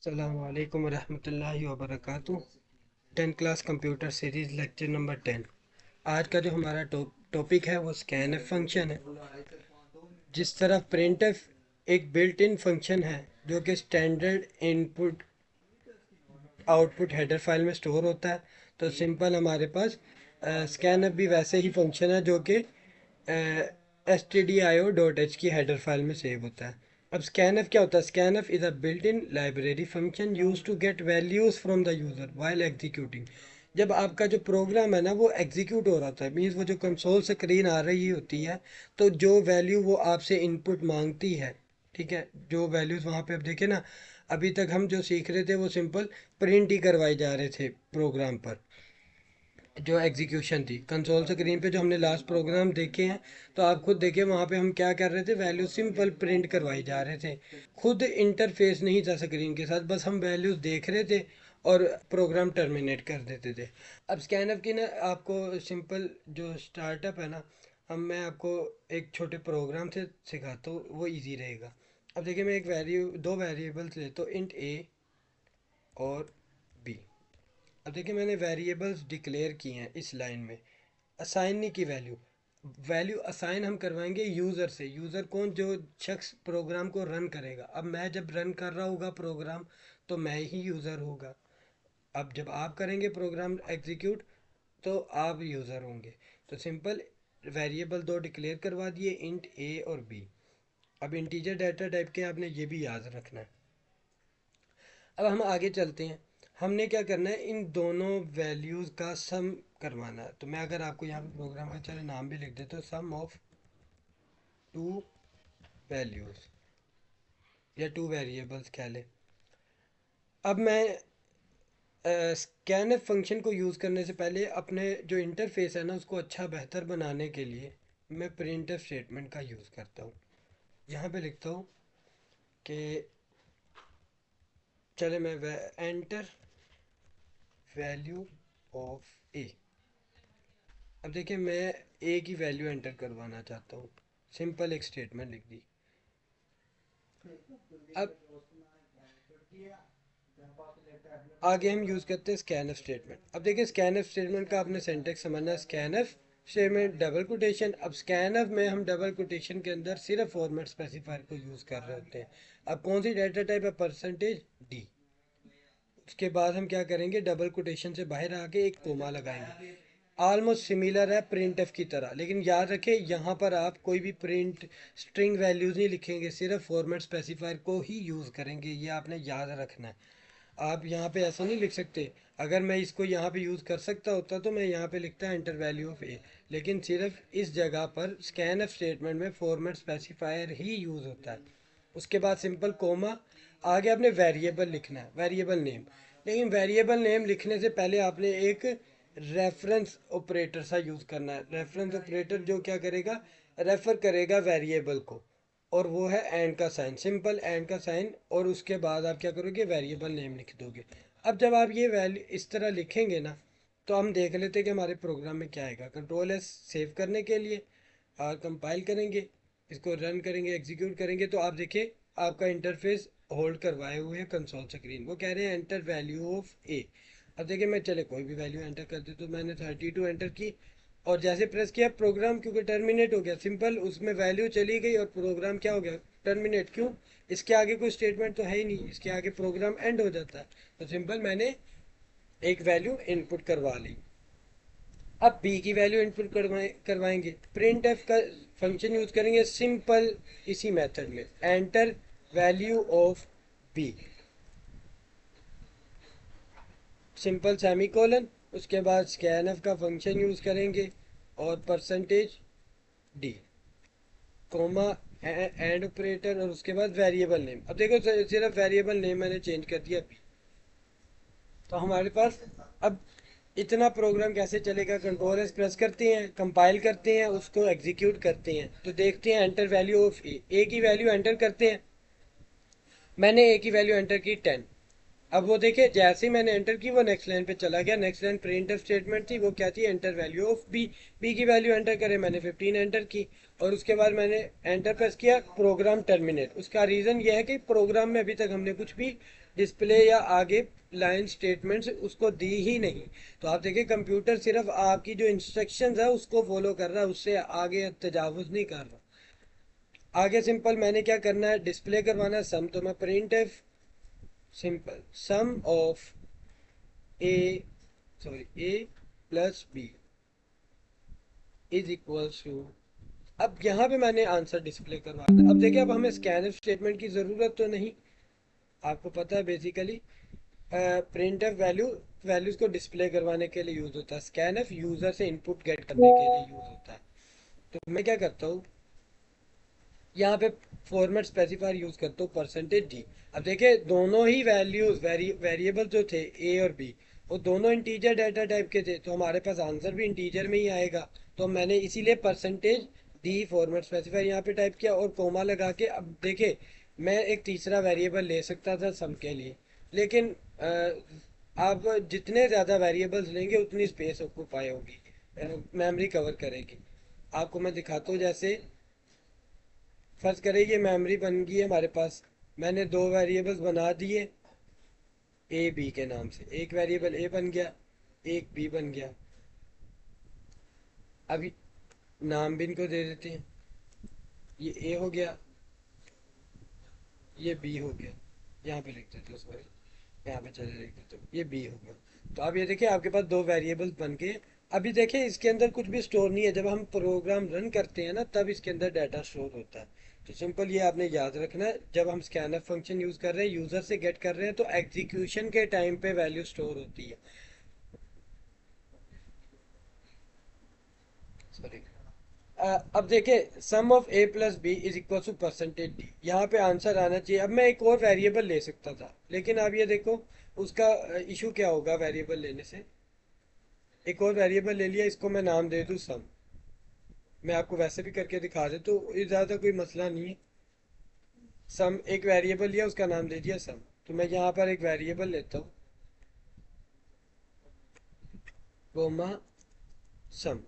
अस्सलामुअलैकुम वरहमतुल्लाहि वबरकातुह। 10th class computer series lecture number 10। आज का जो हमारा टॉपिक है वो स्कैनफ फंक्शन है। जिस तरह प्रिंटफ एक बिल्ट इन फंक्शन है जो कि standard input output header file में स्टोर होता है, तो सिंपल हमारे पास स्कैनफ भी वैसे ही फंक्शन है जो कि stdio.h की हेडर फाइल में सेव होता है। अब स्कैनफ क्या होता है? Scanf is a built in library function use to get values from the user while executing. जब आपका जो प्रोग्राम है ना वो एग्जीक्यूट हो रहा होता है, मीन्स वो जो कंसोल स्क्रीन आ रही होती है, तो जो वैल्यू वो आपसे इनपुट मांगती है, ठीक है, जो वैल्यूज़ वहाँ पे अब देखे ना, अभी तक हम जो सीख रहे थे वो सिंपल प्रिंट ही करवाए जा रहे थे प्रोग्राम पर। जो एग्जीक्यूशन थी कंसोल स्क्रीन पे, जो हमने लास्ट प्रोग्राम देखे हैं, तो आप खुद देखिए वहाँ पे हम क्या कर रहे थे, वैल्यू सिंपल प्रिंट करवाई जा रहे थे। खुद इंटरफेस नहीं था स्क्रीन के साथ, बस हम वैल्यूज देख रहे थे और प्रोग्राम टर्मिनेट कर देते थे। अब स्कैनअप की ना आपको सिंपल जो स्टार्टअप है ना, हम मैं आपको एक छोटे प्रोग्राम से सिखाता हूँ, वो इजी रहेगा। अब देखिए मैं एक दो वेरिएबल्स लेता हूँ, इंट ए और बी। अब देखिए मैंने वेरिएबल्स डिक्लेयर किए हैं इस लाइन में, असाइन नहीं की वैल्यू। वैल्यू असाइन हम करवाएंगे यूज़र से। यूज़र कौन? जो शख्स प्रोग्राम को रन करेगा। अब मैं जब रन कर रहा होगा प्रोग्राम, तो मैं ही यूज़र होगा। अब जब आप करेंगे प्रोग्राम एग्जीक्यूट, तो आप यूज़र होंगे। तो सिंपल वेरिएबल दो डिक्लेयर करवा दिए, इंट ए और बी। अब इंटीजर डाटा टाइप के आपने ये भी याद रखना है। अब हम आगे चलते हैं। हमने क्या करना है, इन दोनों वैल्यूज़ का सम करवाना है। तो मैं अगर आपको यहाँ पे प्रोग्राम का चले नाम भी लिख देता हूँ, सम ऑफ टू वैल्यूज़ या टू वेरिएबल्स कह लें। अब मैं स्कैनफ फंक्शन को यूज़ करने से पहले अपने जो इंटरफेस है ना उसको अच्छा बेहतर बनाने के लिए मैं प्रिंटफ स्टेटमेंट का यूज़ करता हूँ। यहाँ पे लिखता हूँ कि चले मैं एंटर वैल्यू ऑफ ए। अब देखिए मैं ए की वैल्यू एंटर करवाना चाहता हूँ, सिंपल एक स्टेटमेंट लिख दी। अब आगे हम यूज़ करते हैं स्कैनफ स्टेटमेंट। अब देखिए स्कैनफ स्टेटमेंट का आपने सेंटेक्स समझना है। Scanf statement double quotation. अब स्कैनफ में हम डबल कोटेशन के अंदर सिर्फ फॉर्मेट स्पेसिफायर को यूज़ कर रहे होते हैं। अब कौन सी डाटा टाइप है? Percentage D. उसके बाद हम क्या करेंगे, डबल कोटेशन से बाहर आके एक कोमा लगाएंगे। ऑलमोस्ट सिमिलर है प्रिंट एफ की तरह, लेकिन याद रखें यहाँ पर आप कोई भी प्रिंट स्ट्रिंग वैल्यूज़ नहीं लिखेंगे, सिर्फ फॉर्मेट स्पेसिफायर को ही यूज़ करेंगे। ये आपने याद रखना है। आप यहाँ पे ऐसा नहीं लिख सकते। अगर मैं इसको यहाँ पे यूज़ कर सकता होता तो मैं यहाँ पे लिखता एंटर वैल्यू ऑफ ए, लेकिन सिर्फ इस जगह पर स्कैनफ स्टेटमेंट में फॉर्मेट स्पेसिफायर ही यूज़ होता है। उसके बाद सिंपल कोमा, आगे आपने वेरिएबल लिखना है, वेरिएबल नेम। लेकिन वेरिएबल नेम लिखने से पहले आपने एक रेफरेंस ऑपरेटर सा यूज़ करना है। रेफरेंस ऑपरेटर जो क्या करेगा, रेफर करेगा वेरिएबल को, और वो है एंड का साइन, सिंपल एंड का साइन। और उसके बाद आप क्या करोगे, वेरिएबल नेम लिख दोगे। अब जब आप ये वैल्यू इस तरह लिखेंगे ना, तो हम देख लेते हैं कि हमारे प्रोग्राम में क्या आएगा। कंट्रोल एस सेव करने के लिए, और कंपाइल करेंगे, इसको रन करेंगे, एग्जीक्यूट करेंगे, तो आप देखिए आपका इंटरफेस होल्ड करवाए हुए है कंसोल स्क्रीन। वो कह रहे हैं एंटर वैल्यू ऑफ ए। अब देखिए मैं चले कोई भी वैल्यू एंटर कर दे, तो मैंने 32 एंटर की, और जैसे प्रेस किया प्रोग्राम क्योंकि टर्मिनेट हो गया, सिंपल उसमें वैल्यू चली गई और प्रोग्राम क्या हो गया, टर्मिनेट। क्यों? इसके आगे कोई स्टेटमेंट तो है ही नहीं, इसके आगे प्रोग्राम एंड हो जाता है। तो सिंपल मैंने एक वैल्यू इनपुट करवा ली। अब बी की वैल्यू इनपुट करवाएंगे। प्रिंट एफ का फंक्शन यूज करेंगे सिंपल इसी मेथड में, enter value of B, simple semicolon. उसके बाद स्कैनफ का फंक्शन यूज करेंगे और percentage D, comma, and operator, और उसके बाद वेरिएबल नेम। अब देखो सिर्फ वेरिएबल नेम मैंने चेंज कर दिया। तो हमारे पास अब इतना प्रोग्राम कैसे चलेगा, कंट्रोल एस प्रेस करते हैं, कंपाइल करते हैं, उसको एग्जीक्यूट करते हैं, तो देखते हैं एंटर वैल्यू ऑफ ए। ए की वैल्यू एंटर करते हैं। मैंने ए की वैल्यू एंटर की 10। अब वो देखिए जैसे ही मैंने एंटर की वो नेक्स्ट लाइन पे चला गया। नेक्स्ट लाइन प्रिंट स्टेटमेंट थी, वो क्या थी, enter value of B. B की वैल्यू एंटर करे, मैंने 15 एंटर की। और उसके बाद मैंने एंटर प्रेस किया, प्रोग्राम टर्मिनेट। उसका रीज़न ये है कि प्रोग्राम में अभी तक हमने कुछ भी डिस्प्ले या आगे लाइन स्टेटमेंट्स उसको दी ही नहीं। तो आप देखिए कंप्यूटर सिर्फ आपकी जो इंस्ट्रक्शंस है उसको फॉलो कर रहा है, उससे आगे तजावुज नहीं कर रहा। आगे सिंपल मैंने क्या करना है, डिस्प्ले करवाना है सम, तो मैं printf simple sum of A A plus B is equals to. अब यहाँ पे मैंने आंसर डिस्प्ले करवाना है। अब देखिए अब हमें स्कैन स्टेटमेंट की ज़रूरत तो नहीं, आपको पता है बेसिकली प्रिंट एफ वैल्यूज को डिस्प्ले करवाने के लिए यूज़ होता है, स्कैन एफ यूज़र से इनपुट गेट करने के लिए यूज़ होता है। तो मैं क्या करता हूँ, यहाँ पे फॉर्मेट स्पेसिफायर यूज करते हो परसेंटेज डी। अब देखिए दोनों ही वैल्यूज वेरिएबल जो थे ए और बी, वो दोनों इंटीजर डाटा टाइप के थे, तो हमारे पास आंसर भी इंटीजर में ही आएगा। तो मैंने इसीलिए परसेंटेज डी फॉर्मेट स्पेसिफायर यहाँ पे टाइप किया और कोमा लगा के। अब देखिए मैं एक तीसरा वेरिएबल ले सकता था सम के लिए, लेकिन आप जितने ज़्यादा वेरिएबल्स लेंगे उतनी स्पेस ऑक्यूपाई होगी, मेमोरी कवर करेगी। आपको मैं दिखाता हूँ, जैसे फर्ज करें ये मेमोरी बन गई है हमारे पास। मैंने दो वेरिएबल्स बना दिए ए बी के नाम से, एक वेरिएबल ए बन गया, एक बी बन गया। अभी नाम भी इनको दे देते हैं, ये ए हो गया, ये बी हो गया। यहाँ पे लिख देते हो, सॉरी यहाँ पे चले लिख देते हो, ये बी हो गया। तो अब ये देखिए आपके पास दो वेरिएबल्स बन गए। अभी देखिए इसके अंदर कुछ भी स्टोर नहीं है, जब हम प्रोग्राम रन करते हैं ना तब इसके अंदर डाटा स्टोर होता है। तो सिंपल ये आपने याद रखना है, जब हम स्कैनर फंक्शन यूज कर रहे हैं, यूजर से गेट कर रहे हैं, तो एग्जीक्यूशन के टाइम पे वैल्यू स्टोर होती है। सॉरी। अब देखिए sum of A plus B is equal to percentage D, यहाँ पे आंसर आना चाहिए। अब मैं एक और वेरिएबल ले सकता था, लेकिन अब ये देखो उसका इशू क्या होगा वेरिएबल लेने से। एक और वेरिएबल ले लिया, इसको मैं नाम दे दूँ सम। मैं आपको वैसे भी करके दिखा दे तो ये ज़्यादा कोई मसला नहीं है। सम एक वेरिएबल लिया, उसका नाम दे दिया सम। तो मैं यहाँ पर एक वेरिएबल लेता हूँ, कोमा सम,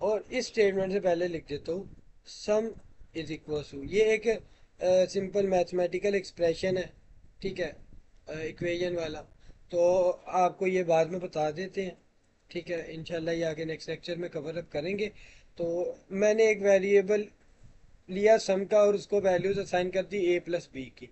और इस स्टेटमेंट से पहले लिख देता हूँ सम इज इक्वल टू, ये एक सिंपल मैथमेटिकल एक्सप्रेशन है, ठीक है, इक्वेशन वाला। तो आपको ये बाद में बता देते हैं, ठीक है, इंशाल्लाह ये आगे नेक्स्ट लेक्चर में कवर अप करेंगे। तो मैंने एक वेरिएबल लिया सम का और उसको वैल्यूज असाइन कर दी ए प्लस बी की।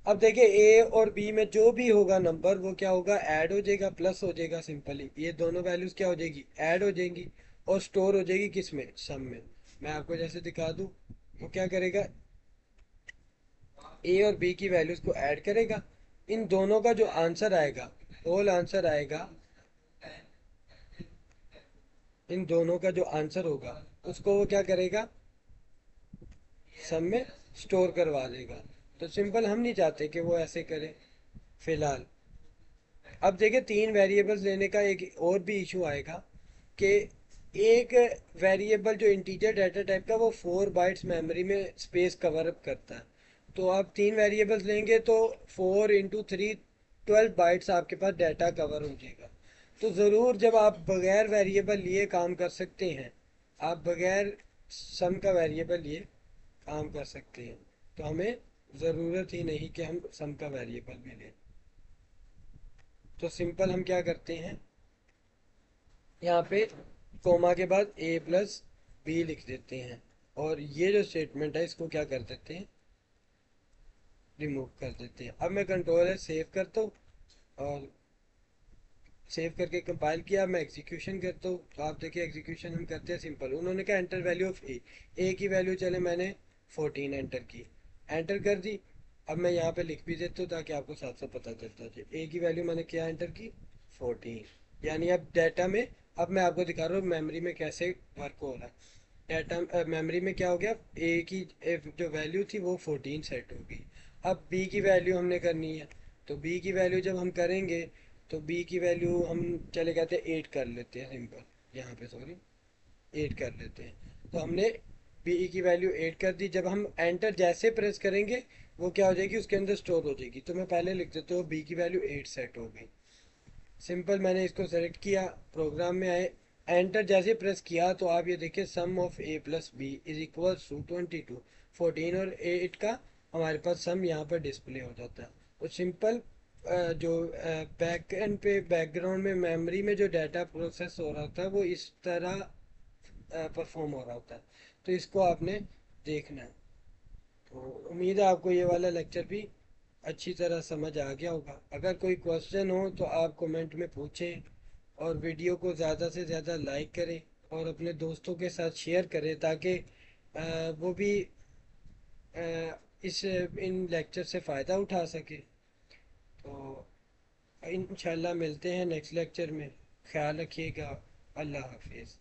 अब देखिए ए और बी में जो भी होगा नंबर वो क्या होगा, ऐड हो जाएगा, प्लस हो जाएगा। सिंपली ये दोनों वैल्यूज क्या हो जाएगी, ऐड हो जाएंगी और स्टोर हो जाएगी किस में, सम में। मैं आपको जैसे दिखा दूं, वो क्या करेगा, ए और बी की वैल्यूज को ऐड करेगा, इन दोनों का जो आंसर आएगा, होल आंसर आएगा, इन दोनों का जो आंसर होगा उसको वो क्या करेगा, सम में स्टोर करवा देगा। तो सिंपल हम नहीं चाहते कि वो ऐसे करे फिलहाल। अब देखिए तीन वेरिएबल्स लेने का एक और भी इशू आएगा कि एक वेरिएबल जो इंटीजर डाटा टाइप का वो 4 बाइट्स मेमोरी में स्पेस कवर अप करता है। तो आप तीन वेरिएबल्स लेंगे तो 4 × 3 12 बाइट्स आपके पास डाटा कवर हो जाएगा। तो ज़रूर जब आप बगैर वेरिएबल लिए काम कर सकते हैं, आप बगैर सम का वेरिएबल लिए काम कर सकते हैं, तो हमें ज़रूरत ही नहीं कि हम सम का वेरिएबल भी लें। तो सिंपल हम क्या करते हैं, यहाँ पे कोमा के बाद ए प्लस बी लिख देते हैं, और ये जो स्टेटमेंट है इसको क्या कर देते हैं, रिमूव कर देते हैं। अब मैं कंट्रोल है सेव करता हूँ, और सेव करके कंपाइल किया, मैं एग्जीक्यूशन करता हूँ। तो आप देखिए एग्जीक्यूशन हम करते हैं सिंपल। उन्होंने कहा एंटर वैल्यू ऑफ ए की वैल्यू चले मैंने 14 एंटर की, एंटर कर दी। अब मैं यहाँ पे लिख भी देता हूँ ताकि आपको साफ साफ पता चलता जाए, ए की वैल्यू मैंने क्या एंटर की, 14। यानी अब डाटा में, अब मैं आपको दिखा रहा हूँ मेमोरी में कैसे वर्क हो रहा है। डाटा मेमोरी में क्या हो गया, ए की जो वैल्यू थी वो 14 सेट हो गई। अब बी की वैल्यू हमने करनी है, तो बी की वैल्यू जब हम करेंगे तो बी की वैल्यू हम चले कहते हैं 8 कर लेते हैं सिंपल, यहाँ पे सॉरी 8 कर लेते हैं। तो हमने बी की वैल्यू 8 कर दी। जब हम एंटर जैसे प्रेस करेंगे वो क्या हो जाएगी, उसके अंदर स्टोर हो जाएगी। तो मैं पहले लिख देता हूँ बी की वैल्यू 8 सेट हो गई। सिंपल, मैंने इसको सेलेक्ट किया, प्रोग्राम में आए, एंटर जैसे प्रेस किया तो आप ये देखिए sum of A plus B is equal to 22, 14 और 8 का हमारे पास सम यहाँ पर डिस्प्ले हो जाता है। और सिंपल जो बैक एंड पे बैकग्राउंड में मेमोरी में जो डाटा प्रोसेस हो रहा था वो इस तरह परफॉर्म हो रहा होता है। तो इसको आपने देखना है। तो उम्मीद है आपको ये वाला लेक्चर भी अच्छी तरह समझ आ गया होगा। अगर कोई क्वेश्चन हो तो आप कमेंट में पूछें, और वीडियो को ज़्यादा से ज़्यादा लाइक करें और अपने दोस्तों के साथ शेयर करें, ताकि वो भी इस इन लेक्चर से फ़ायदा उठा सके। तो इंशाल्लाह मिलते हैं नेक्स्ट लेक्चर में। ख्याल रखिएगा। अल्लाह हाफिज़।